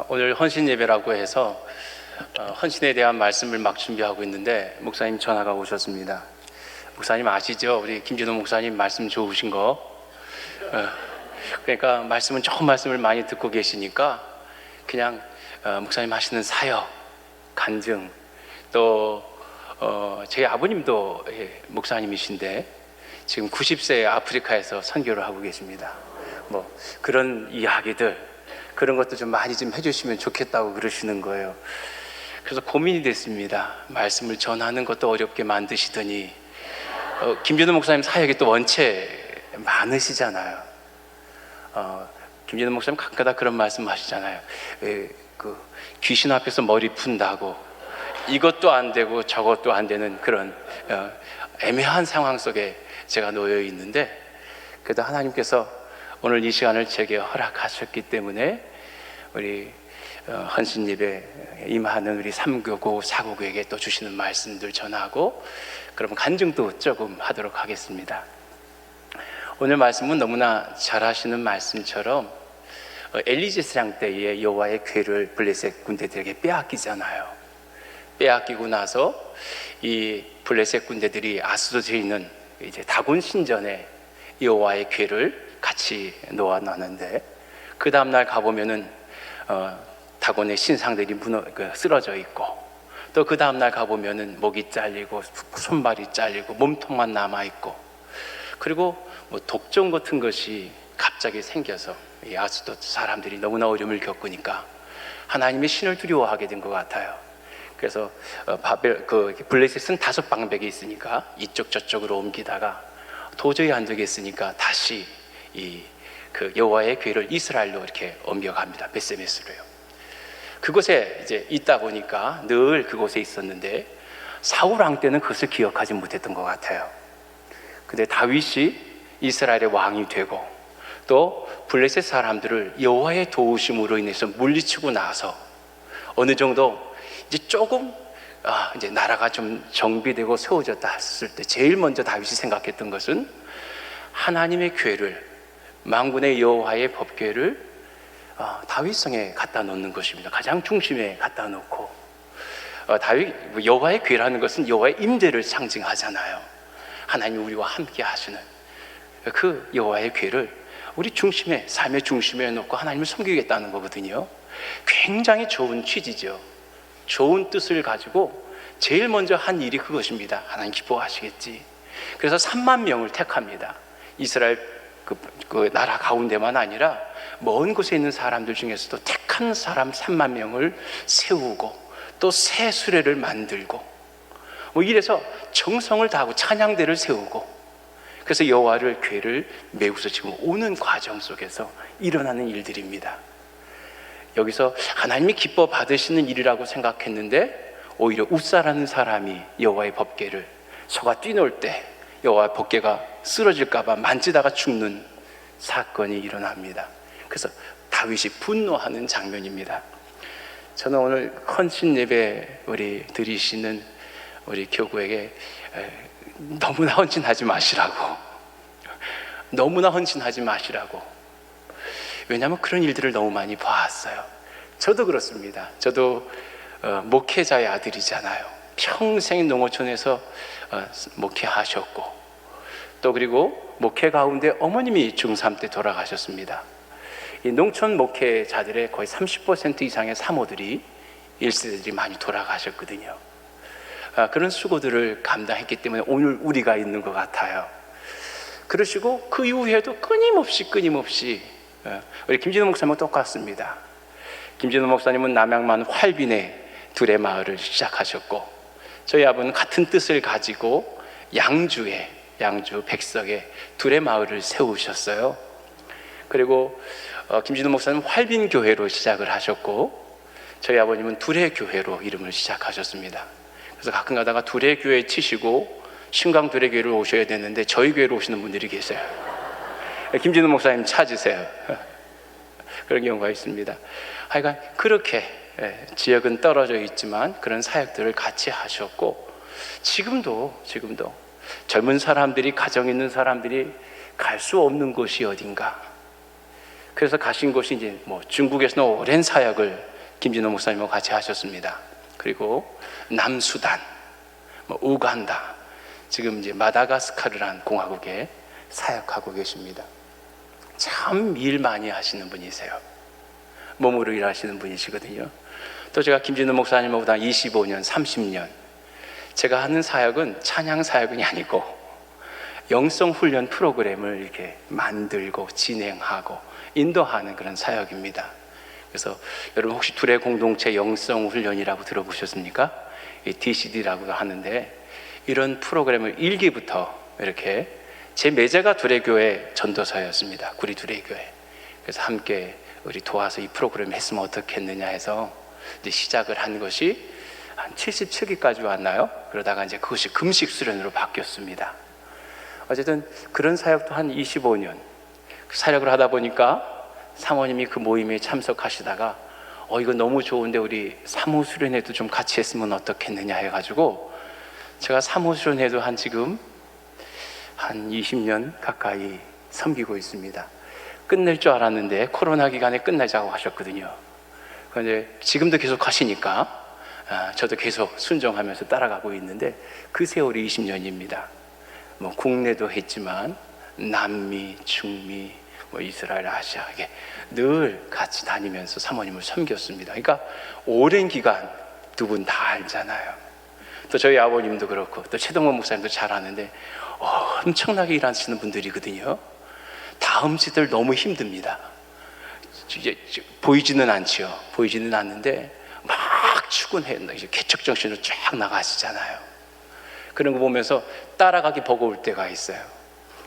오늘 헌신 예배라고 해서 헌신에 대한 말씀을 막 준비하고 있는데 목사님 전화가 오셨습니다. 목사님 아시죠? 우리 김진호 목사님 말씀 좋으신 거. 그러니까 좋은 말씀을 많이 듣고 계시니까 그냥 목사님 하시는 사역, 간증, 또 제 아버님도 목사님이신데 지금 90세 아프리카에서 선교를 하고 계십니다. 뭐 그런 이야기들, 그런 것도 좀 많이 좀 해주시면 좋겠다고 그러시는 거예요. 그래서 고민이 됐습니다. 말씀을 전하는 것도 어렵게 만드시더니 김진호 목사님 사역이 또 원체 많으시잖아요. 김진호 목사님 가끔가다 그런 말씀 하시잖아요. 그 귀신 앞에서 머리 푼다고 이것도 안 되고 저것도 안 되는 그런 애매한 상황 속에 제가 놓여 있는데, 그래도 하나님께서 오늘 이 시간을 제게 허락하셨기 때문에 우리 헌신 예배 임하는 우리 3교구, 4교구에게 또 주시는 말씀들 전하고, 그러면 간증도 조금 하도록 하겠습니다. 오늘 말씀은 너무나 잘 하시는 말씀처럼 엘리제 사장 때에 여호와의 궤를 블레셋 군대들에게 빼앗기잖아요. 빼앗기고 나서 이 블레셋 군대들이 아스돗에 있는 이제 다곤 신전에 여호와의 궤를 같이 놓아놨는데, 그 다음날 가보면은 다곤의 신상들이 쓰러져 있고, 또 그 다음날 가보면은 목이 잘리고 손발이 잘리고 몸통만 남아있고, 그리고 뭐 독종 같은 것이 갑자기 생겨서 이 아스돗 사람들이 너무나 어려움을 겪으니까 하나님의 신을 두려워하게 된 것 같아요. 그래서 블레셋은 5방백이 있으니까 이쪽 저쪽으로 옮기다가 도저히 안 되겠으니까 다시 그 여호와의 궤를 이스라엘로 이렇게 옮겨갑니다. 베세메스로요. 그곳에 이제 있다 보니까 늘 그곳에 있었는데 사울 왕 때는 그것을 기억하지 못했던 것 같아요. 근데 다윗이 이스라엘의 왕이 되고 또 블레셋 사람들을 여호와의 도우심으로 인해서 물리치고 나서 어느 정도 이제 조금 이제 나라가 좀 정비되고 세워졌다 했을 때 제일 먼저 다윗이 생각했던 것은 하나님의 궤를, 만군의 여호와의 법궤를 다윗성에 갖다 놓는 것입니다. 가장 중심에 갖다 놓고, 여호와의 궤라는 것은 여호와의 임재를 상징하잖아요. 하나님이 우리와 함께 하시는 그 여호와의 궤를 우리 중심에, 삶의 중심에 놓고 하나님을 섬기겠다는 거거든요. 굉장히 좋은 취지죠. 좋은 뜻을 가지고 제일 먼저 한 일이 그것입니다. 하나님 기뻐하시겠지. 그래서 3만 명을 택합니다. 이스라엘 그 나라 가운데만 아니라 먼 곳에 있는 사람들 중에서도 택한 사람 3만 명을 세우고 또 새 수레를 만들고 뭐 이래서 정성을 다하고 찬양대를 세우고, 그래서 여호와를 궤를 메우서 지금 오는 과정 속에서 일어나는 일들입니다. 여기서 하나님이 기뻐 받으시는 일이라고 생각했는데 오히려 웃사라는 사람이 여호와의 법궤를 소가 뛰놀 때 여호와의 법궤가 쓰러질까 봐 만지다가 죽는 사건이 일어납니다. 그래서 다윗이 분노하는 장면입니다. 저는 오늘 헌신 예배 우리 드리시는 우리 교구에게 너무나 헌신하지 마시라고, 너무나 헌신하지 마시라고. 왜냐하면 그런 일들을 너무 많이 봤어요. 저도 그렇습니다. 저도 목회자의 아들이잖아요. 평생 농어촌에서 목회하셨고, 또 그리고 목회 가운데 어머님이 중3 때 돌아가셨습니다. 이 농촌 목회자들의 거의 30% 이상의 사모들이 1세들이 많이 돌아가셨거든요. 그런 수고들을 감당했기 때문에 오늘 우리가 있는 것 같아요. 그러시고 그 이후에도 끊임없이 우리 김진호 목사님은 똑같습니다. 김진호 목사님은 남양만 활빈에 둘의 마을을 시작하셨고, 저희 아버는 같은 뜻을 가지고 양주 백석에 둘의 마을을 세우셨어요. 그리고 김진호 목사님은 활빈교회로 시작을 하셨고, 저희 아버님은 둘의 교회로 이름을 시작하셨습니다. 그래서 가끔 가다가 둘의 교회 치시고 신강 둘의 교회로 오셔야 되는데 저희 교회로 오시는 분들이 계세요. 김진호 목사님 찾으세요. 그런 경우가 있습니다. 하여간 그렇게 지역은 떨어져 있지만 그런 사역들을 같이 하셨고, 지금도 젊은 사람들이, 가정 있는 사람들이 갈 수 없는 곳이 어딘가, 그래서 가신 곳이 이제 뭐 중국에서는 오랜 사역을 김진호 목사님과 같이 하셨습니다. 그리고 남수단, 뭐 우간다, 지금 이제 마다가스카르란 공화국에 사역하고 계십니다. 참 일 많이 하시는 분이세요. 몸으로 일하시는 분이시거든요. 또 제가 김진호 목사님보다 25년, 30년 제가 하는 사역은 찬양 사역이 아니고 영성 훈련 프로그램을 이렇게 만들고 진행하고 인도하는 그런 사역입니다. 그래서 여러분 혹시 둘의 공동체 영성 훈련이라고 들어보셨습니까? 이 DCD라고 하는데, 이런 프로그램을 1기부터 이렇게 제 매제가 두레교회 전도사였습니다. 구리 두레교회. 그래서 함께 우리 도와서 이 프로그램을 했으면 어떻겠느냐 해서 이제 시작을 한 것이 한 77기까지 왔나요? 그러다가 이제 그것이 금식 수련으로 바뀌었습니다. 어쨌든 그런 사역도 한 25년 사역을 하다 보니까 사모님이 그 모임에 참석하시다가 이거 너무 좋은데 우리 사무 수련회도 좀 같이 했으면 어떻겠느냐 해가지고 제가 사무 수련회도 지금 한 20년 가까이 섬기고 있습니다. 끝낼 줄 알았는데 코로나 기간에 끝내자고 하셨거든요. 그런데 지금도 계속 하시니까 저도 계속 순종하면서 따라가고 있는데 그 세월이 20년입니다. 뭐 국내도 했지만 남미, 중미, 뭐 이스라엘, 아시아, 이게 늘 같이 다니면서 사모님을 섬겼습니다. 그러니까 오랜 기간 두 분 다 알잖아요. 또 저희 아버님도 그렇고 또 최동원 목사님도 잘 아는데 엄청나게 일하시는 분들이거든요. 다음 세대들 너무 힘듭니다. 이제 보이지는 않지요. 보이지는 않는데 막 출근해요. 이제 개척 정신으로 쫙 나가시잖아요. 그런 거 보면서 따라가기 버거울 때가 있어요.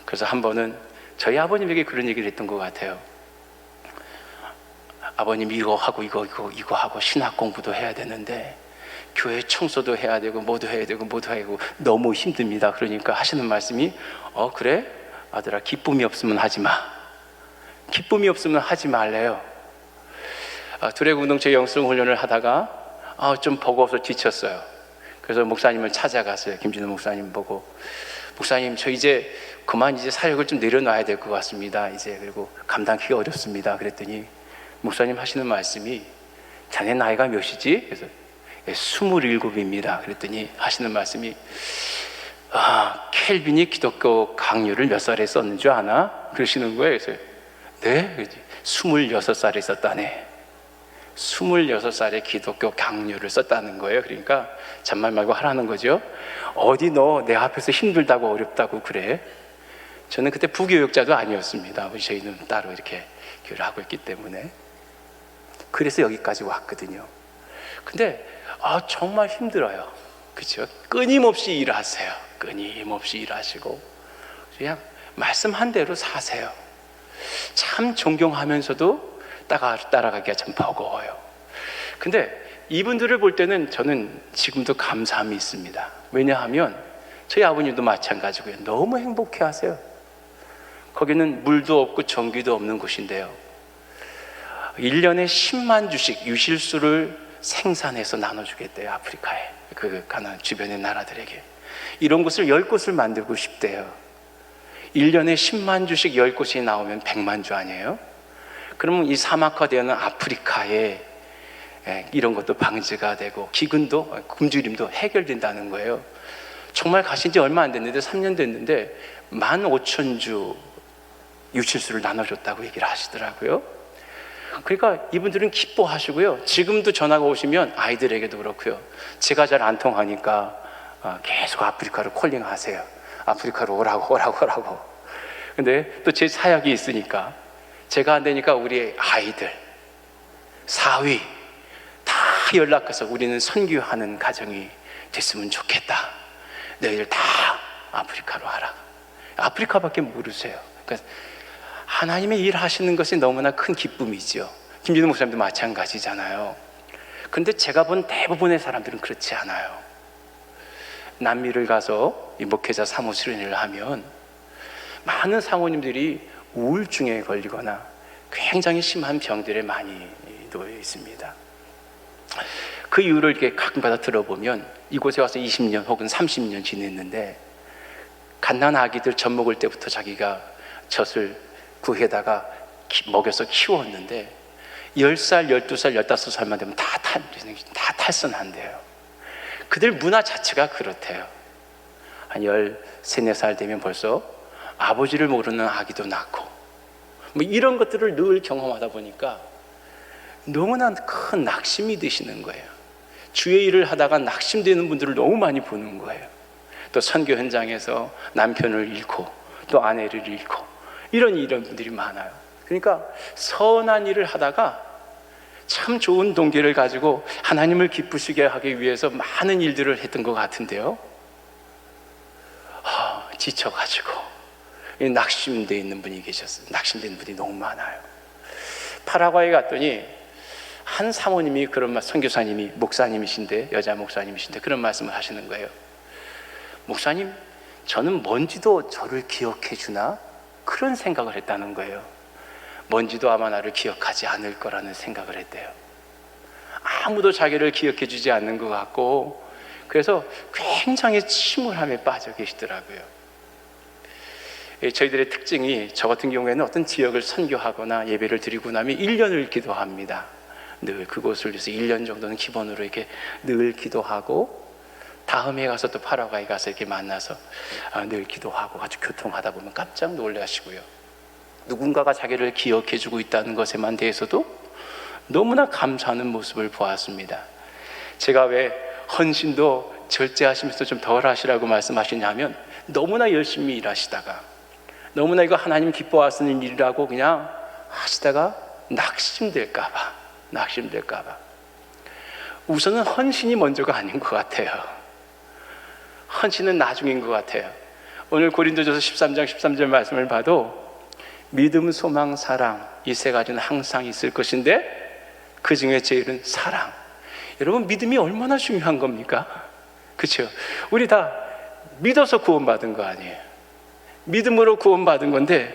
그래서 한 번은 저희 아버님에게 그런 얘기를 했던 것 같아요. 아버님 이거 하고 이거 하고 신학 공부도 해야 되는데 교회 청소도 해야 되고 뭐도 해야 되고 너무 힘듭니다. 그러니까 하시는 말씀이 그래? 아들아, 기쁨이 없으면 하지 마. 기쁨이 없으면 하지 말래요. 두레 공동체 영성 훈련을 하다가 좀 버거워서 지쳤어요. 그래서 목사님을 찾아갔어요. 김진호 목사님 보고, 목사님 저 이제 그만 사역을 좀 내려놔야 될 것 같습니다. 그리고 감당하기가 어렵습니다. 그랬더니 목사님 하시는 말씀이 자네 나이가 몇이지? 그래서 27입니다. 그랬더니 하시는 말씀이 켈빈이 기독교 강요를 몇 살에 썼는 줄 아나? 그러시는 거예요. 그래서 네? 26살에 썼다네. 26살에 기독교 강요를 썼다는 거예요. 그러니까 잔말 말고 하라는 거죠. 어디 너 내 앞에서 힘들다고 어렵다고 그래? 저는 그때 부교육자도 아니었습니다. 저희는 따로 이렇게 교육을 하고 있기 때문에. 그래서 여기까지 왔거든요. 근데 정말 힘들어요. 그렇죠? 끊임없이 일하세요. 끊임없이 일하시고 그냥 말씀한 대로 사세요. 참 존경하면서도 따라가기가 참 버거워요. 근데 이분들을 볼 때는 저는 지금도 감사함이 있습니다. 왜냐하면 저희 아버님도 마찬가지고요. 너무 행복해 하세요. 거기는 물도 없고 전기도 없는 곳인데요, 1년에 10만 주씩 유실수를 생산해서 나눠주겠대요. 아프리카에, 그 가나안 주변의 나라들에게. 이런 곳을 10곳을 만들고 싶대요. 1년에 10만 주씩 10곳이 나오면 100만 주 아니에요? 그러면 이 사막화되는 아프리카에 이런 것도 방지가 되고 기근도, 굶주림도 해결된다는 거예요. 정말 가신 지 얼마 안 됐는데 3년 됐는데 15,000주 유실수를 나눠줬다고 얘기를 하시더라고요. 그러니까 이분들은 기뻐하시고요. 지금도 전화가 오시면 아이들에게도 그렇고요. 제가 잘 안 통하니까 계속 아프리카로 콜링하세요. 아프리카로 오라고. 근데 또 제 사역이 있으니까 제가 안 되니까 우리 아이들, 사위 다 연락해서 우리는 선교하는 가정이 됐으면 좋겠다. 너희들 다 아프리카로 하라. 아프리카밖에 모르세요. 그러니까 하나님의 일 하시는 것이 너무나 큰 기쁨이죠. 김진호 목사님도 마찬가지잖아요. 그런데 제가 본 대부분의 사람들은 그렇지 않아요. 남미를 가서 이 목회자 사무수련회를 하면 많은 사모님들이 우울증에 걸리거나 굉장히 심한 병들에 많이 놓여 있습니다. 그 이유를 이렇게 가끔가다 들어보면 이곳에 와서 20년 혹은 30년 지냈는데 갓난 아기들 젖 먹을 때부터 자기가 젖을 구해다가 먹여서 키웠는데 10살, 12살, 15살만 되면 다 탈선한대요. 그들 문화 자체가 그렇대요. 한 13, 14살 되면 벌써 아버지를 모르는 아기도 낳고 뭐 이런 것들을 늘 경험하다 보니까 너무나 큰 낙심이 드시는 거예요. 주의 일을 하다가 낙심되는 분들을 너무 많이 보는 거예요. 또 선교 현장에서 남편을 잃고 또 아내를 잃고 이런 분들이 많아요. 그러니까 선한 일을 하다가 참 좋은 동기를 가지고 하나님을 기쁘시게 하기 위해서 많은 일들을 했던 것 같은데요, 지쳐가지고 낙심되어 있는 분이 계셨어요. 낙심된 분이 너무 많아요. 파라과이에 갔더니 한 사모님이 선교사님이 목사님이신데, 여자 목사님이신데 그런 말씀을 하시는 거예요. 목사님, 저는 먼지도 저를 기억해 주나? 그런 생각을 했다는 거예요. 먼지도 아마 나를 기억하지 않을 거라는 생각을 했대요. 아무도 자기를 기억해 주지 않는 것 같고, 그래서 굉장히 침울함에 빠져 계시더라고요. 저희들의 특징이, 저 같은 경우에는 어떤 지역을 선교하거나 예배를 드리고 나면 1년을 기도합니다. 늘 그곳을 위해서 1년 정도는 기본으로 이렇게 늘 기도하고, 다음에 가서 또 파라과이 가서 이렇게 만나서 늘 기도하고 같이 교통하다 보면 깜짝 놀라시고요. 누군가가 자기를 기억해 주고 있다는 것에만 대해서도 너무나 감사하는 모습을 보았습니다. 제가 왜 헌신도 절제하시면서 좀 덜 하시라고 말씀하시냐면, 너무나 열심히 일하시다가 너무나 이거 하나님 기뻐하시는 일이라고 그냥 하시다가 낙심될까 봐 우선은 헌신이 먼저가 아닌 것 같아요. 헌신은 나중인 것 같아요. 오늘 고린도전서 13장 13절 말씀을 봐도 믿음, 소망, 사랑, 이 세 가지는 항상 있을 것인데 그 중에 제일은 사랑. 여러분, 믿음이 얼마나 중요한 겁니까? 그렇죠? 우리 다 믿어서 구원받은 거 아니에요. 믿음으로 구원받은 건데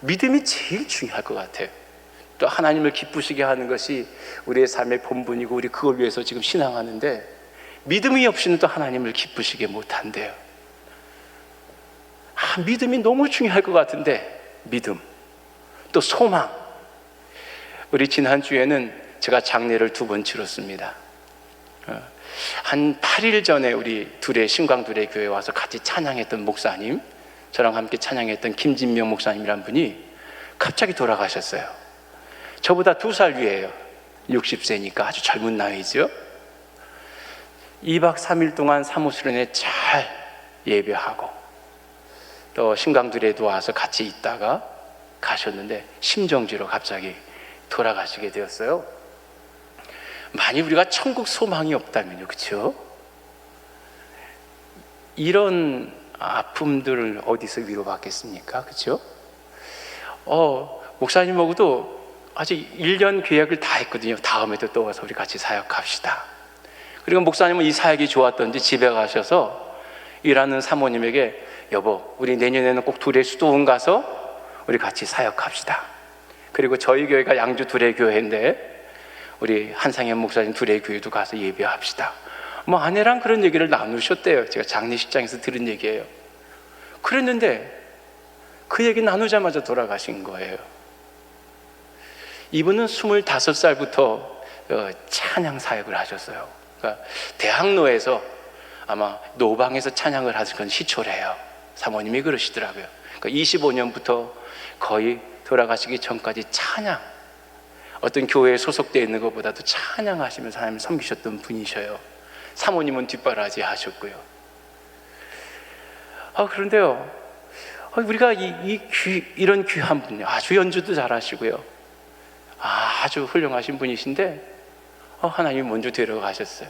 믿음이 제일 중요할 것 같아요. 또 하나님을 기쁘시게 하는 것이 우리의 삶의 본분이고 우리 그걸 위해서 지금 신앙하는데, 믿음이 없이는 또 하나님을 기쁘시게 못한대요. 믿음이 너무 중요할 것 같은데, 믿음, 또 소망. 우리 지난주에는 제가 장례를 2번 치렀습니다. 한 8일 전에 우리 신광둘의 교회에 와서 같이 찬양했던 목사님, 저랑 함께 찬양했던 김진명 목사님이란 분이 갑자기 돌아가셨어요. 저보다 2살 위에요. 60세니까 아주 젊은 나이죠. 2박 3일 동안 사무실에 잘 예배하고 또 신강들에도 와서 같이 있다가 가셨는데 심정지로 갑자기 돌아가시게 되었어요. 만약 우리가 천국 소망이 없다면요, 그렇죠? 이런 아픔들을 어디서 위로받겠습니까? 그렇죠? 목사님하고도 아직 1년 계약을 다 했거든요. 다음에도 또 와서 우리 같이 사역합시다. 그리고 목사님은 이 사역이 좋았던지 집에 가셔서 일하는 사모님에게, 여보, 우리 내년에는 꼭 둘의 수도원 가서 우리 같이 사역합시다. 그리고 저희 교회가 양주 둘의 교회인데 우리 한상현 목사님 둘의 교회도 가서 예배합시다. 뭐 아내랑 그런 얘기를 나누셨대요. 제가 장례식장에서 들은 얘기예요. 그랬는데 그 얘기 나누자마자 돌아가신 거예요. 이분은 25살부터 찬양 사역을 하셨어요. 그러니까 대학로에서 아마 노방에서 찬양을 하신 건 시초래요. 사모님이 그러시더라고요. 그러니까 25년부터 거의 돌아가시기 전까지 찬양, 어떤 교회에 소속되어 있는 것보다도 찬양하시면서 하나님을 섬기셨던 분이셔요. 사모님은 뒷바라지 하셨고요. 그런데요, 우리가 이런 귀한 분, 아주 연주도 잘하시고요, 아주 훌륭하신 분이신데 하나님이 먼저 데려가셨어요.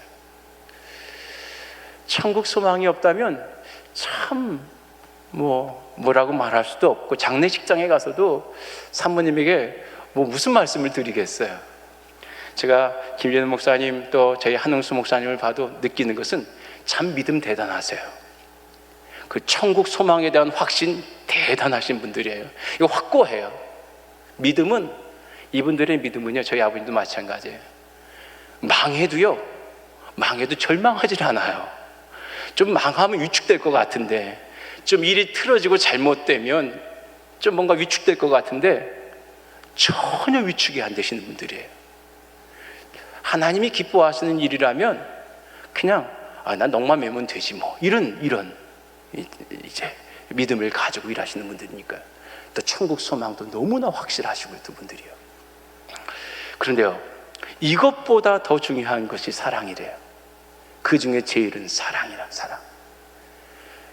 천국 소망이 없다면 참 뭐라고 말할 수도 없고, 장례식장에 가서도 사모님에게 무슨 말씀을 드리겠어요. 제가 김재현 목사님 또 저희 한흥수 목사님을 봐도 느끼는 것은 참 믿음 대단하세요. 그 천국 소망에 대한 확신 대단하신 분들이에요. 이거 확고해요. 믿음은, 이분들의 믿음은요, 저희 아버님도 마찬가지예요. 망해도 절망하지 않아요. 좀 망하면 위축될 것 같은데, 좀 일이 틀어지고 잘못되면 좀 뭔가 위축될 것 같은데 전혀 위축이 안 되시는 분들이에요. 하나님이 기뻐하시는 일이라면 그냥 난 넋만 매면 되지 뭐, 이런 이제 믿음을 가지고 일하시는 분들이니까요. 또 천국 소망도 너무나 확실하시고요, 두 분들이요. 그런데요, 이것보다 더 중요한 것이 사랑이래요. 그 중에 제일은 사랑이란 사랑.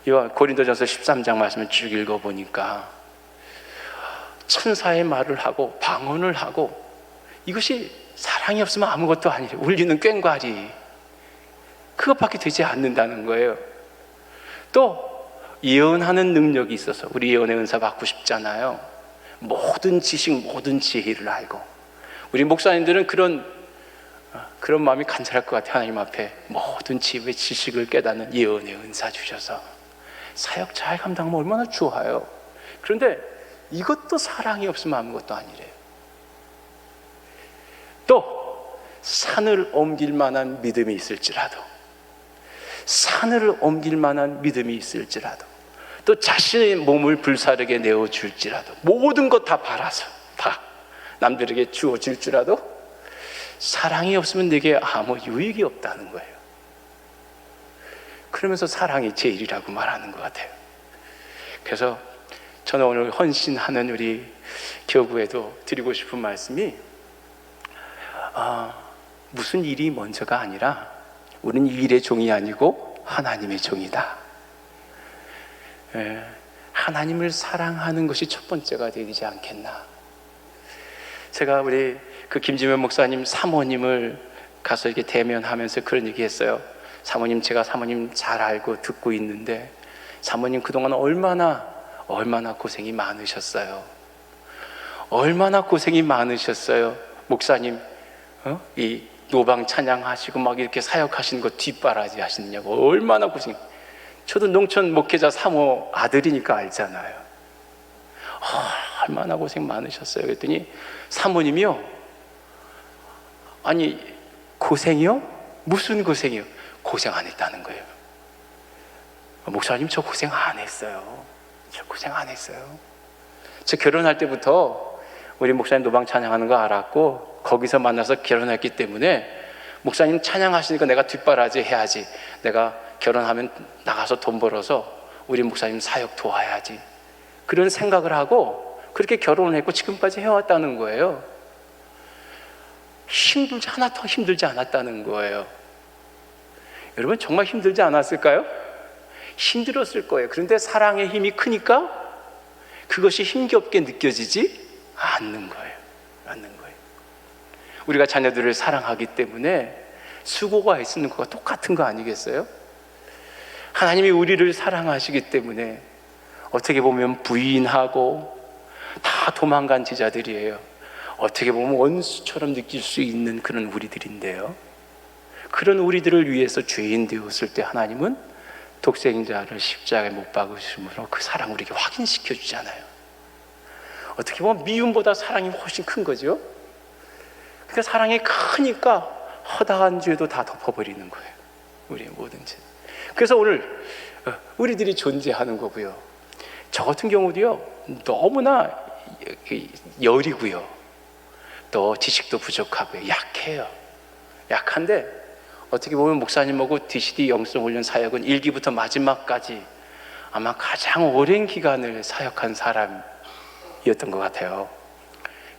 이와 고린도전서 13장 말씀을 쭉 읽어보니까 천사의 말을 하고 방언을 하고, 이것이 사랑이 없으면 아무것도 아니에요. 울리는 꽹과리, 그것밖에 되지 않는다는 거예요. 또 예언하는 능력이 있어서 우리 예언의 은사 받고 싶잖아요. 모든 지식, 모든 지혜를 알고. 우리 목사님들은 그런 마음이 간절할 것 같아요. 하나님 앞에 모든 지혜의 지식을 깨닫는 예언의 은사 주셔서 사역 잘 감당하면 얼마나 좋아요. 그런데 이것도 사랑이 없으면 아무것도 아니래요. 또 산을 옮길 만한 믿음이 있을지라도, 산을 옮길 만한 믿음이 있을지라도, 또 자신의 몸을 불사르게 내어줄지라도, 모든 것 다 팔아서 다 남들에게 주어질지라도 사랑이 없으면 내게 아무 유익이 없다는 거예요. 그러면서 사랑이 제일이라고 말하는 것 같아요. 그래서 저는 오늘 헌신하는 우리 교구에도 드리고 싶은 말씀이, 무슨 일이 먼저가 아니라 우리는 일의 종이 아니고 하나님의 종이다. 하나님을 사랑하는 것이 첫 번째가 되지 않겠나. 제가 우리 그 김지면 목사님 사모님을 가서 이렇게 대면하면서 그런 얘기했어요. 사모님, 제가 사모님 잘 알고 듣고 있는데 사모님 그동안 얼마나 고생이 많으셨어요. 얼마나 고생이 많으셨어요. 목사님 이 노방 찬양하시고 막 이렇게 사역하시는 거 뒷바라지 하시느냐고 얼마나 고생. 저도 농촌 목회자 사모 아들이니까 알잖아요. 얼마나 고생 많으셨어요. 그랬더니 사모님이요, 아니 고생이요? 무슨 고생이요? 고생 안 했다는 거예요. 목사님 저 고생 안 했어요. 저 고생 안 했어요. 저 결혼할 때부터 우리 목사님 노방 찬양하는 거 알았고 거기서 만나서 결혼했기 때문에 목사님 찬양하시니까 내가 뒷바라지 해야지, 내가 결혼하면 나가서 돈 벌어서 우리 목사님 사역 도와야지, 그런 생각을 하고 그렇게 결혼을 했고 지금까지 해왔다는 거예요. 하나 더 힘들지 않았다는 거예요. 여러분 정말 힘들지 않았을까요? 힘들었을 거예요. 그런데 사랑의 힘이 크니까 그것이 힘겹게 느껴지지 않는 거예요. 우리가 자녀들을 사랑하기 때문에 수고가 있는 것과 똑같은 거 아니겠어요? 하나님이 우리를 사랑하시기 때문에 어떻게 보면 부인하고 다 도망간 제자들이에요. 어떻게 보면 원수처럼 느낄 수 있는 그런 우리들인데요, 그런 우리들을 위해서 죄인 되었을 때 하나님은 독생자를 십자가에 못 박으심으로 그 사랑을 우리에게 확인시켜 주잖아요. 어떻게 보면 미움보다 사랑이 훨씬 큰 거죠. 그러니까 사랑이 크니까 허다한 죄도 다 덮어버리는 거예요, 우리의 모든 죄. 그래서 오늘 우리들이 존재하는 거고요, 저 같은 경우도요 너무나 여리고요, 또 지식도 부족하고요, 약해요. 약한데 어떻게 보면 목사님하고 DCD 영성훈련 사역은 1기부터 마지막까지 아마 가장 오랜 기간을 사역한 사람이었던 것 같아요.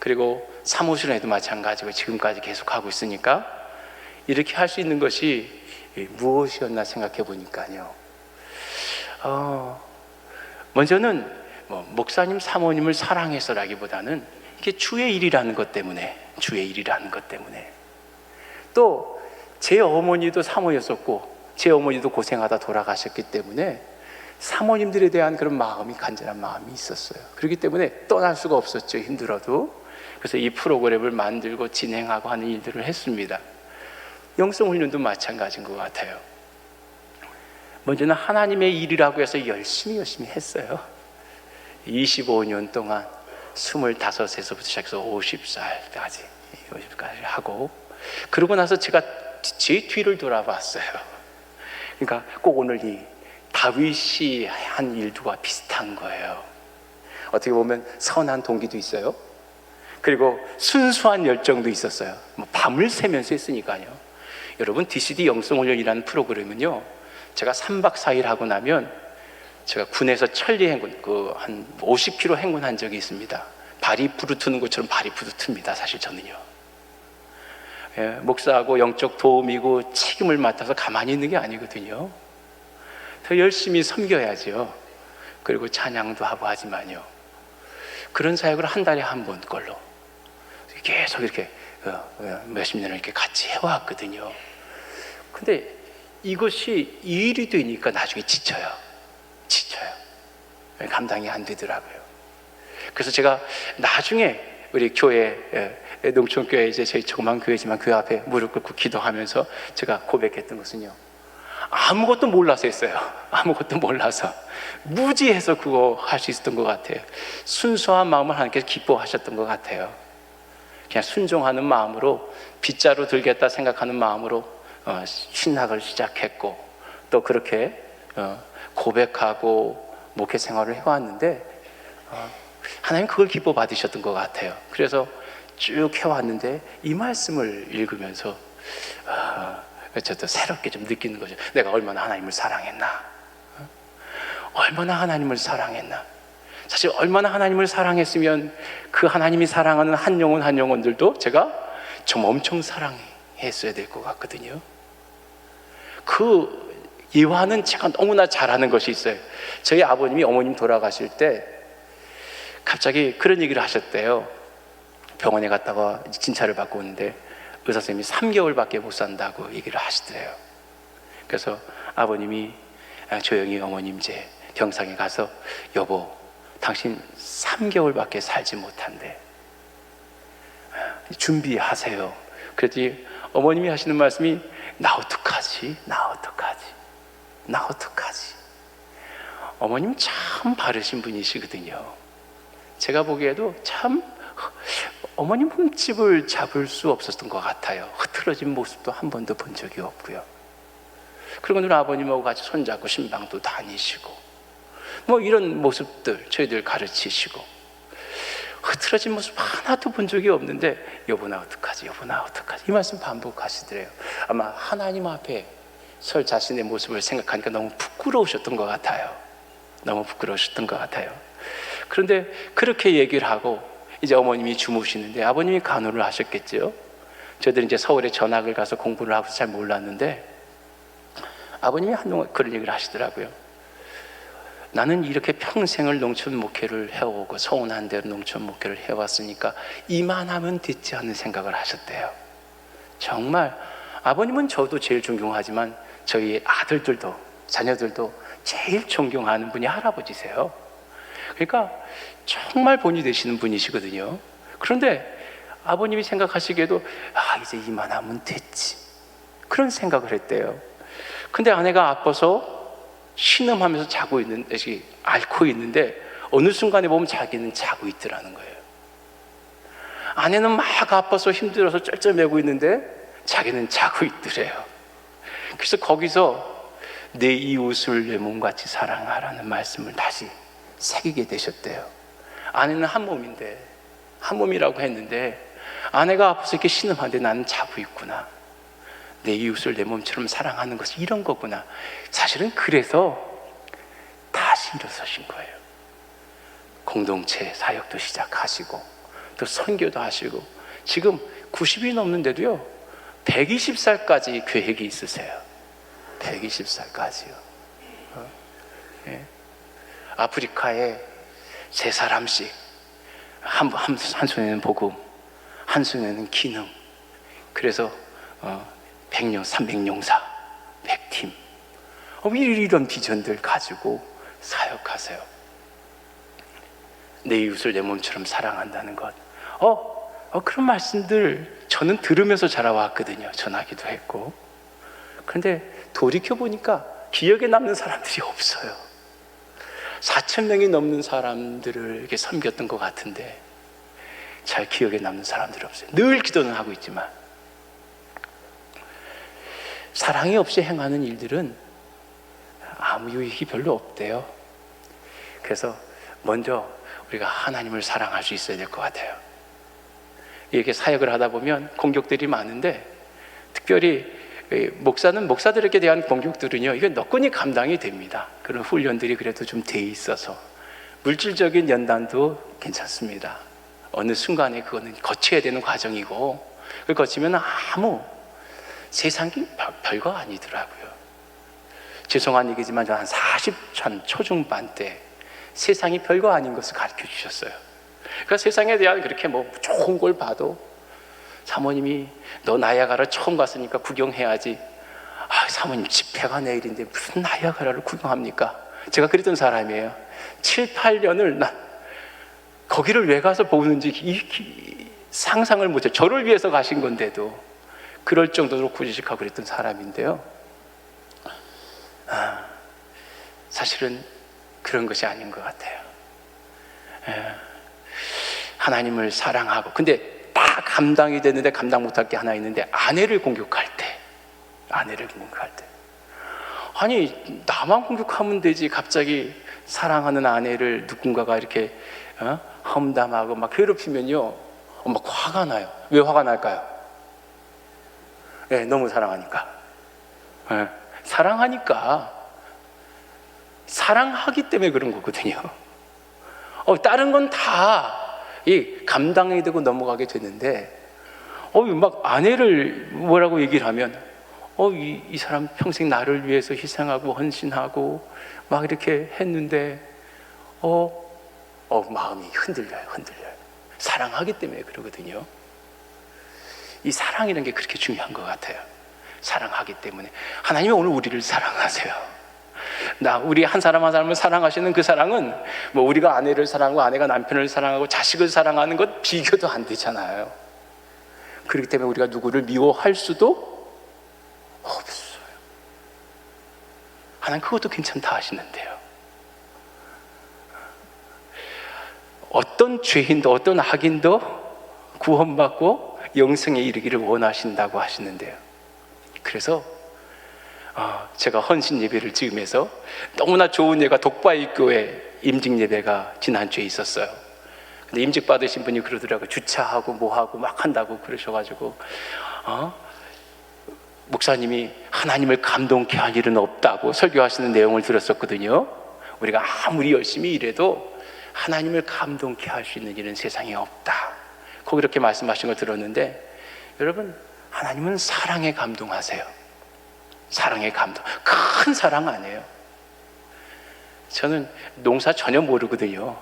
그리고 사무실에도 마찬가지고 지금까지 계속 하고 있으니까 이렇게 할 수 있는 것이 무엇이었나 생각해 보니까요, 먼저는 목사님 사모님을 사랑해서라기보다는 이게 주의 일이라는 것 때문에, 또 제 어머니도 사모였었고 제 어머니도 고생하다 돌아가셨기 때문에 사모님들에 대한 그런 마음이, 간절한 마음이 있었어요. 그렇기 때문에 떠날 수가 없었죠, 힘들어도. 그래서 이 프로그램을 만들고 진행하고 하는 일들을 했습니다. 영성훈련도 마찬가지인 것 같아요. 먼저는 하나님의 일이라고 해서 열심히 했어요. 25년 동안 25세서부터 시작해서 50살까지 하고, 그러고 나서 제가 제 뒤를 돌아봤어요. 그러니까 꼭 오늘 이 다윗이 한 일과 비슷한 거예요. 어떻게 보면 선한 동기도 있어요. 그리고 순수한 열정도 있었어요. 뭐 밤을 새면서 했으니까요. 여러분, DCD 영성훈련이라는 프로그램은요, 제가 3박 4일 하고 나면 제가 군에서 천리 행군, 한 50km 행군한 적이 있습니다. 발이 부르트는 것처럼 발이 부르트입니다, 사실 저는요. 예, 목사하고 영적 도움이고 책임을 맡아서 가만히 있는 게 아니거든요. 더 열심히 섬겨야죠. 그리고 찬양도 하고 하지만요, 그런 사역을 한 달에 한 번 걸로 계속 이렇게 몇십 년을 이렇게 같이 해왔거든요. 근데 이것이 일이 되니까 나중에 지쳐요. 감당이 안 되더라고요. 그래서 제가 나중에 우리 교회, 농촌교회, 이제 저희 조그만 교회지만 그 앞에 무릎 꿇고 기도하면서 제가 고백했던 것은요, 아무것도 몰라서 했어요. 아무것도 몰라서 무지해서 그거 할 수 있었던 것 같아요. 순수한 마음을 하나님께서 기뻐하셨던 것 같아요. 그냥 순종하는 마음으로, 빗자루 들겠다 생각하는 마음으로 신학을 시작했고, 또 그렇게 고백하고 목회 생활을 해왔는데, 하나님 그걸 기뻐 받으셨던 것 같아요. 그래서 쭉 해왔는데 이 말씀을 읽으면서 저도 새롭게 좀 느끼는 거죠. 내가 얼마나 하나님을 사랑했나, 얼마나 하나님을 사랑했나. 사실 얼마나 하나님을 사랑했으면 그 하나님이 사랑하는 한 영혼 한 영혼들도 제가 좀 엄청 사랑했어야 될 것 같거든요. 그 예화는 제가 너무나 잘하는 것이 있어요. 저희 아버님이 어머님 돌아가실 때 갑자기 그런 얘기를 하셨대요. 병원에 갔다가 진찰을 받고 오는데 의사 선생님이 3개월밖에 못 산다고 얘기를 하시더래요. 그래서 아버님이 조용히 어머님 이제 병상에 가서, 여보, 당신 3개월밖에 살지 못한대, 준비하세요. 그랬더니 어머님이 하시는 말씀이, 나 어떡하지? 어머님 참 바르신 분이시거든요. 제가 보기에도 참 어머님 흠집을 잡을 수 없었던 것 같아요. 흐트러진 모습도 한 번도 본 적이 없고요. 그리고 늘 아버님하고 같이 손잡고 신방도 다니시고, 뭐 이런 모습들 저희들 가르치시고, 흐트러진 모습 하나도 본 적이 없는데 여보 나 어떡하지 이 말씀 반복하시더래요. 아마 하나님 앞에 설 자신의 모습을 생각하니까 너무 부끄러우셨던 것 같아요. 그런데 그렇게 얘기를 하고 이제 어머님이 주무시는데, 아버님이 간호를 하셨겠죠. 저희들은 이제 서울에 전학을 가서 공부를 하고서 잘 몰랐는데 아버님이 한동안 그런 얘기를 하시더라고요. 나는 이렇게 평생을 농촌 목회를 해오고 서운한 대로 농촌 목회를 해왔으니까 이만하면 됐지 않는 생각을 하셨대요. 정말 아버님은 저도 제일 존경하지만 저희 아들들도 자녀들도 제일 존경하는 분이 할아버지세요. 그러니까 정말 본이 되시는 분이시거든요. 그런데 아버님이 생각하시기에도 이제 이만하면 됐지, 그런 생각을 했대요. 근데 아내가 아파서 신음하면서 앓고 있는데 어느 순간에 보면 자기는 자고 있더라는 거예요. 아내는 막 아파서 힘들어서 쩔쩔매고 있는데 자기는 자고 있더래요. 그래서 거기서 내 이웃을 내 몸같이 사랑하라는 말씀을 다시 새기게 되셨대요. 아내는 한 몸이라고 했는데 아내가 아파서 이렇게 신음하는데 나는 자고 있구나, 내 이웃을 내 몸처럼 사랑하는 것이 이런 거구나. 사실은 그래서 다시 일어서신 거예요. 공동체 사역도 시작하시고 또 선교도 하시고, 지금 90이 넘는데도요 120살까지 계획이 있으세요. 120살까지요. 예. 아프리카에 3사람씩 한 손에는 복음, 한 손에는 기능. 그래서 100년, 300용사, 100팀, 이런 비전들 가지고 사역하세요. 내 이웃을 내 몸처럼 사랑한다는 것, 그런 말씀들 저는 들으면서 자라왔거든요. 전하기도 했고. 그런데 돌이켜보니까 기억에 남는 사람들이 없어요. 4,000명이 넘는 사람들을 이렇게 섬겼던 것 같은데 잘 기억에 남는 사람들이 없어요. 늘 기도는 하고 있지만 사랑이 없이 행하는 일들은 아무 유익이 별로 없대요. 그래서 먼저 우리가 하나님을 사랑할 수 있어야 될 것 같아요. 이렇게 사역을 하다 보면 공격들이 많은데, 특별히 목사는 목사들에게 대한 공격들은요, 이게 너끈히 감당이 됩니다. 그런 훈련들이 그래도 좀 돼 있어서 물질적인 연단도 괜찮습니다. 어느 순간에 그거는 거쳐야 되는 과정이고, 그걸 거치면 아무 세상이 별거 아니더라고요. 죄송한 얘기지만 저 한 40천 초중반 때 세상이 별거 아닌 것을 가르쳐 주셨어요. 그러니까 세상에 대한 그렇게 뭐 좋은 걸 봐도, 사모님이 너 나야가라 처음 갔으니까 구경해야지. 아, 사모님 집회가 내일인데 무슨 나야가라를 구경합니까? 제가 그랬던 사람이에요. 7, 8년을 난 거기를 왜 가서 보는지 상상을 못해요. 저를 위해서 가신 건데도 그럴 정도로 구지식하고 그랬던 사람인데요, 사실은 그런 것이 아닌 것 같아요. 하나님을 사랑하고, 근데 다 감당이 되는데 감당 못할 게 하나 있는데, 아내를 공격할 때, 아니 나만 공격하면 되지, 갑자기 사랑하는 아내를 누군가가 이렇게 험담하고 막 괴롭히면요, 막 화가 나요. 왜 화가 날까요? 너무 사랑하니까. 사랑하기 때문에 그런 거거든요. 다른 건 다 감당이 되고 넘어가게 되는데, 막 아내를 뭐라고 얘기를 하면, 이 사람 평생 나를 위해서 희생하고 헌신하고 막 이렇게 했는데, 마음이 흔들려요. 사랑하기 때문에 그러거든요. 이 사랑이라는 게 그렇게 중요한 것 같아요. 사랑하기 때문에. 하나님은 오늘 우리를 사랑하세요. 우리 한 사람 한 사람을 사랑하시는 그 사랑은, 뭐 우리가 아내를 사랑하고 아내가 남편을 사랑하고 자식을 사랑하는 것 비교도 안 되잖아요. 그렇기 때문에 우리가 누구를 미워할 수도 없어요. 하나님 그것도 괜찮다 하시는데요, 어떤 죄인도 어떤 악인도 구원받고 영생에 이르기를 원하신다고 하시는데요, 그래서 제가 헌신 예배를 지으면서 너무나 좋은 예가 독바이 교회 임직 예배가 지난주에 있었어요. 근데 임직 받으신 분이 그러더라고요. 주차하고 뭐하고 막 한다고 그러셔가지고, 목사님이 하나님을 감동케 할 일은 없다고 설교하시는 내용을 들었었거든요. 우리가 아무리 열심히 일해도 하나님을 감동케 할 수 있는 일은 세상에 없다, 꼭 이렇게 말씀하신 걸 들었는데, 여러분, 하나님은 사랑에 감동하세요. 사랑의 감동, 큰 사랑 아니에요. 저는 농사 전혀 모르거든요.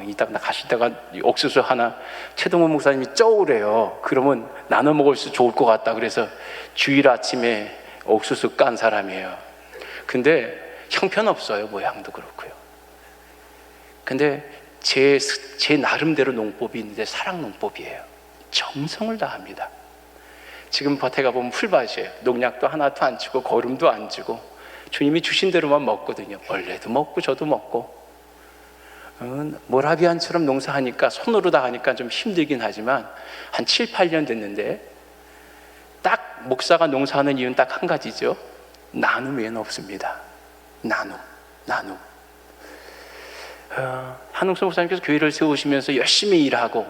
이따 가시다가 옥수수 하나 최동원 목사님이 쪄오래요. 그러면 나눠 먹을 수 좋을 것 같다 그래서 주일 아침에 옥수수 깐 사람이에요. 근데 형편없어요. 모양도 그렇고요. 근데 제 나름대로 농법이 있는데 사랑 농법이에요. 정성을 다합니다. 지금 밭에 가보면 풀밭이에요. 농약도 하나도 안 치고 거름도 안 주고 주님이 주신 대로만 먹거든요. 벌레도 먹고 저도 먹고. 모라비안처럼 농사하니까, 손으로 다 하니까 좀 힘들긴 하지만 한 7, 8년 됐는데, 딱 목사가 농사하는 이유는 딱 한 가지죠. 나눔 외에는 없습니다. 나눔. 한웅선 목사님께서 교회를 세우시면서 열심히 일하고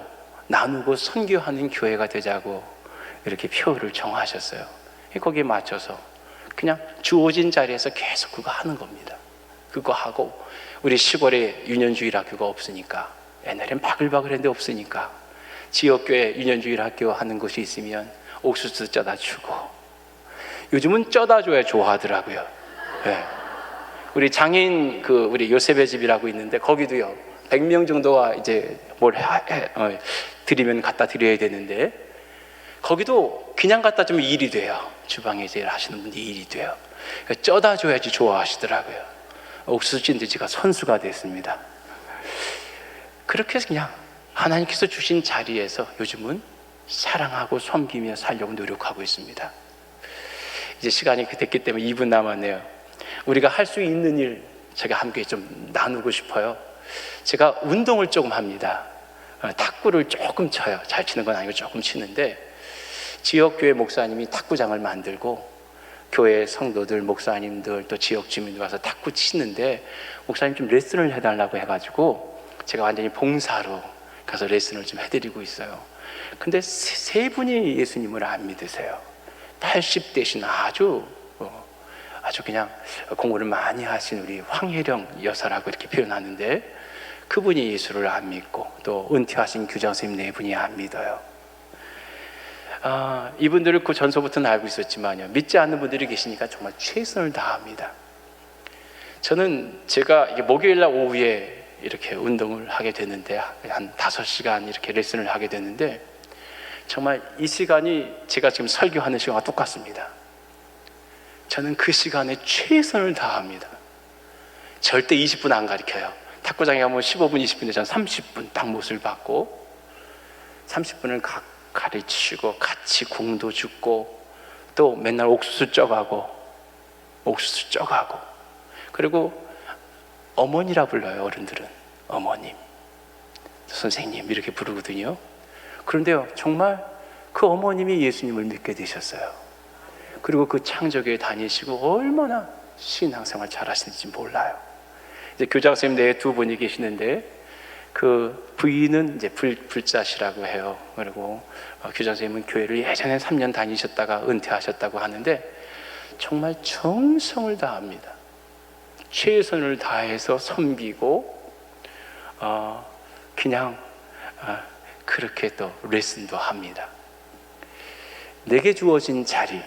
나누고 선교하는 교회가 되자고 이렇게 표를 정하셨어요. 거기에 맞춰서 그냥 주어진 자리에서 계속 그거 하는 겁니다. 그거 하고, 우리 시골에 유년주일 학교가 없으니까, 옛날엔 바글바글했는데 없으니까 지역교회 유년주일 학교 하는 곳이 있으면 옥수수 쪄다 주고, 요즘은 쪄다 줘야 좋아하더라고요. 우리 장인 우리 요셉의 집이라고 있는데, 거기도요 100명 정도가 이제 뭘 드리면 갖다 드려야 되는데, 거기도 그냥 갖다 주면 일이 돼요. 주방에 이제 하시는 분이 일이 돼요. 쪄다 줘야지 좋아하시더라고요. 옥수수 찐 돼지가 선수가 됐습니다. 그렇게 해서 그냥 하나님께서 주신 자리에서 요즘은 사랑하고 섬기며 살려고 노력하고 있습니다. 이제 시간이 됐기 때문에 2분 남았네요. 우리가 할 수 있는 일 제가 함께 좀 나누고 싶어요. 제가 운동을 조금 합니다. 탁구를 조금 쳐요. 잘 치는 건 아니고 조금 치는데, 지역교회 목사님이 탁구장을 만들고 교회 성도들, 목사님들, 또 지역 주민들 와서 탁구 치는데, 목사님 좀 레슨을 해달라고 해가지고 제가 완전히 봉사로 가서 레슨을 좀 해드리고 있어요. 근데 세 분이 예수님을 안 믿으세요. 80대신 아주 그냥 공부를 많이 하신 우리 황혜령 여사라고 이렇게 표현하는데, 그분이 예수를 안 믿고 또 은퇴하신 교장 선생님 네 분이 안 믿어요. 이분들을 그 전서부터는 알고 있었지만요, 믿지 않는 분들이 계시니까 정말 최선을 다합니다. 저는 제가 목요일날 오후에 이렇게 운동을 하게 되는데, 한 5시간 이렇게 레슨을 하게 되는데, 정말 이 시간이 제가 지금 설교하는 시간과 똑같습니다. 저는 그 시간에 최선을 다합니다. 절대 20분 안 가르쳐요. 탁구장에 가면 15분, 20분인데 저는 30분 딱 못을 받고 30분을 가르치고 같이 공도 줍고, 또 맨날 옥수수 쪄가고 그리고 어머니라 불러요. 어른들은 어머님, 선생님 이렇게 부르거든요. 그런데요, 정말 그 어머님이 예수님을 믿게 되셨어요. 그리고 그 창조교회 다니시고 얼마나 신앙생활 잘하시는지 몰라요. 이제 교장 선생님 내에 두 분이 계시는데, 그 부인은 이제 불자시라고 해요. 그리고 교장 선생님은 교회를 예전에 3년 다니셨다가 은퇴하셨다고 하는데, 정말 정성을 다합니다. 최선을 다해서 섬기고 그냥 그렇게 또 레슨도 합니다. 내게 주어진 자리,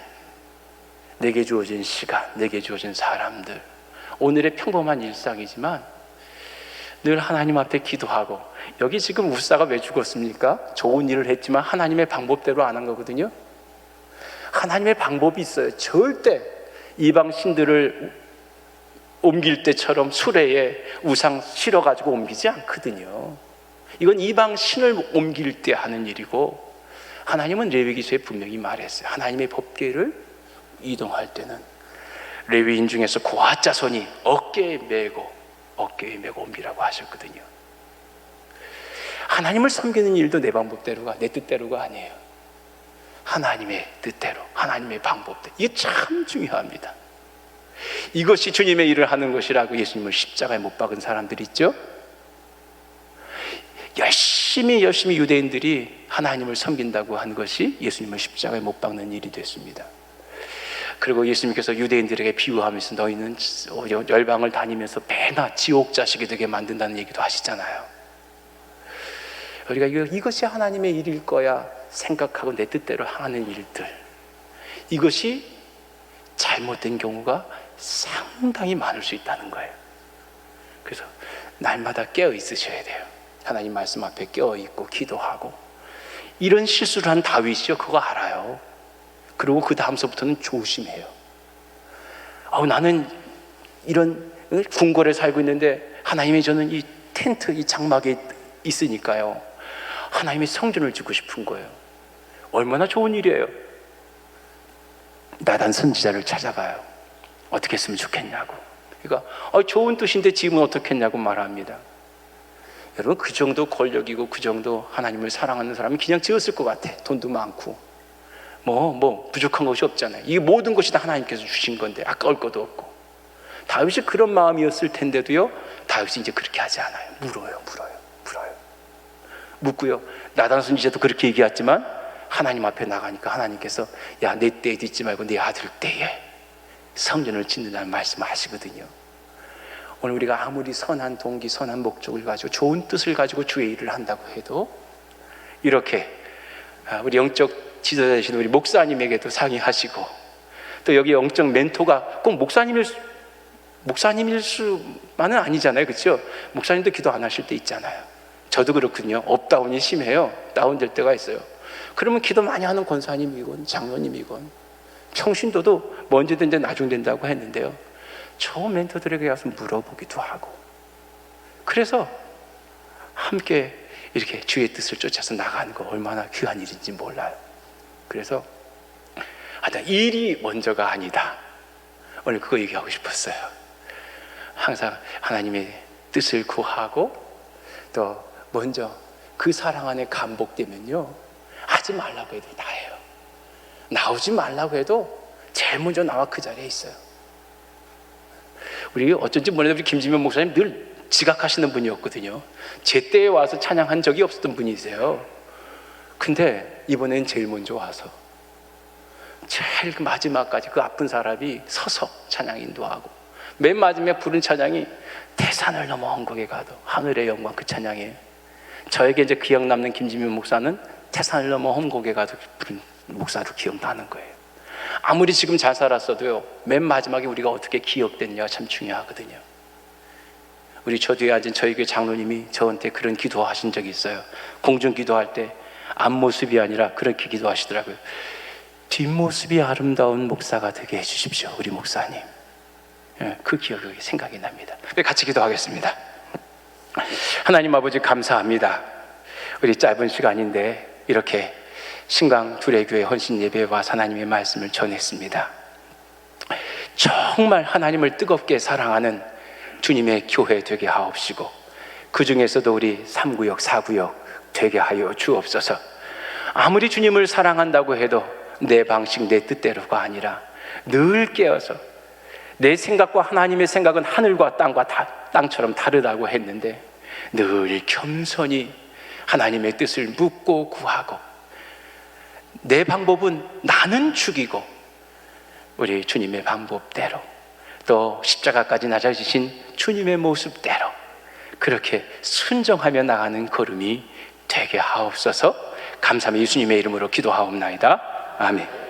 내게 주어진 시간, 내게 주어진 사람들, 오늘의 평범한 일상이지만 늘 하나님 앞에 기도하고, 여기 지금 우사가 왜 죽었습니까? 좋은 일을 했지만 하나님의 방법대로 안 한 거거든요. 하나님의 방법이 있어요. 절대 이방 신들을 옮길 때처럼 수레에 우상 실어가지고 옮기지 않거든요. 이건 이방 신을 옮길 때 하는 일이고, 하나님은 레위기서에 분명히 말했어요. 하나님의 법궤를 이동할 때는 레위인 중에서 고아 자손이 어깨에 메고 옮기라고 하셨거든요. 하나님을 섬기는 일도 내 방법대로가, 내 뜻대로가 아니에요. 하나님의 뜻대로, 하나님의 방법대로. 이게 참 중요합니다. 이것이 주님의 일을 하는 것이라고 예수님을 십자가에 못 박은 사람들 있죠? 열심히 유대인들이 하나님을 섬긴다고 한 것이 예수님을 십자가에 못 박는 일이 됐습니다. 그리고 예수님께서 유대인들에게 비유하면서 너희는 열방을 다니면서 배나 지옥 자식이 되게 만든다는 얘기도 하시잖아요. 우리가 이것이 하나님의 일일 거야 생각하고 내 뜻대로 하는 일들, 이것이 잘못된 경우가 상당히 많을 수 있다는 거예요. 그래서 날마다 깨어 있으셔야 돼요. 하나님 말씀 앞에 깨어 있고 기도하고. 이런 실수를 한 다윗이요, 그거 알아요. 그리고 그 다음서부터는 조심해요. 나는 이런 궁궐에 살고 있는데 하나님이 저는 이 텐트, 이 장막에 있으니까요, 하나님의 성전을 짓고 싶은 거예요. 얼마나 좋은 일이에요. 나단 선지자를 찾아가요. 어떻게 했으면 좋겠냐고. 그러니까 좋은 뜻인데 지금은 어떻게 했냐고 말합니다. 여러분, 그 정도 권력이고 그 정도 하나님을 사랑하는 사람이 그냥 지었을 것 같아. 돈도 많고 뭐 부족한 것이 없잖아요. 이 모든 것이 다 하나님께서 주신 건데 아까울 것도 없고. 다윗이 그런 마음이었을 텐데도요, 다윗이 이제 그렇게 하지 않아요. 물어요. 묻고요, 나단 선지자도 그렇게 얘기했지만 하나님 앞에 나가니까 하나님께서 야, 내 때에 듣지 말고 내 아들 때에 성전을 짓는다는 말씀을 하시거든요. 오늘 우리가 아무리 선한 동기, 선한 목적을 가지고 좋은 뜻을 가지고 주의 일을 한다고 해도, 이렇게 우리 영적 지도자 되신 우리 목사님에게도 상의하시고, 또 여기 영적 멘토가 꼭 목사님일 수만은 아니잖아요, 그렇죠? 목사님도 기도 안 하실 때 있잖아요. 저도 그렇군요. 업다운이 심해요. 다운될 때가 있어요. 그러면 기도 많이 하는 권사님이건 장로님이건 평신도도 먼저든 이제 나중 된다고 했는데요, 저 멘토들에게 가서 물어보기도 하고, 그래서 함께 이렇게 주의 뜻을 쫓아서 나가는 거 얼마나 귀한 일인지 몰라요. 그래서 일이 먼저가 아니다, 오늘 그거 얘기하고 싶었어요. 항상 하나님의 뜻을 구하고, 또 먼저 그 사랑 안에 감복되면요, 하지 말라고 해도 다 해요. 나오지 말라고 해도 제일 먼저 나와 그 자리에 있어요. 우리 어쩐지 모르는데 우리 김지면 목사님 늘 지각하시는 분이었거든요. 제 때에 와서 찬양한 적이 없었던 분이세요. 근데 이번엔 제일 먼저 와서 제일 마지막까지 그 아픈 사람이 서서 찬양 인도하고, 맨 마지막에 부른 찬양이 태산을 넘어 언곡에 가도 하늘의 영광, 그 찬양이에요. 저에게 이제 기억 남는 김지민 목사는 태산을 넘어 언곡에 가도 부른 목사로 기억나는 거예요. 아무리 지금 잘 살았어도요, 맨 마지막에 우리가 어떻게 기억됐냐가 참 중요하거든요. 우리 저 뒤에 앉은 저희 교회 장로님이 저한테 그런 기도하신 적이 있어요. 공중 기도할 때 앞모습이 아니라 그렇게 기도하시더라고요. 뒷모습이 아름다운 목사가 되게 해주십시오, 우리 목사님. 그 기억이 생각이 납니다. 같이 기도하겠습니다. 하나님 아버지, 감사합니다. 우리 짧은 시간인데 이렇게 신강 두레교회 헌신 예배와 하나님의 말씀을 전했습니다. 정말 하나님을 뜨겁게 사랑하는 주님의 교회 되게 하옵시고, 그 중에서도 우리 3구역 4구역 되게 하여 주옵소서. 아무리 주님을 사랑한다고 해도 내 방식 내 뜻대로가 아니라 늘 깨어서, 내 생각과 하나님의 생각은 하늘과 땅처럼 다르다고 했는데 늘 겸손히 하나님의 뜻을 묻고 구하고, 내 방법은 나는 죽이고 우리 주님의 방법대로, 또 십자가까지 낮아지신 주님의 모습대로 그렇게 순종하며 나가는 걸음이 되게 하옵소서. 감사하며 예수님의 이름으로 기도하옵나이다. 아멘.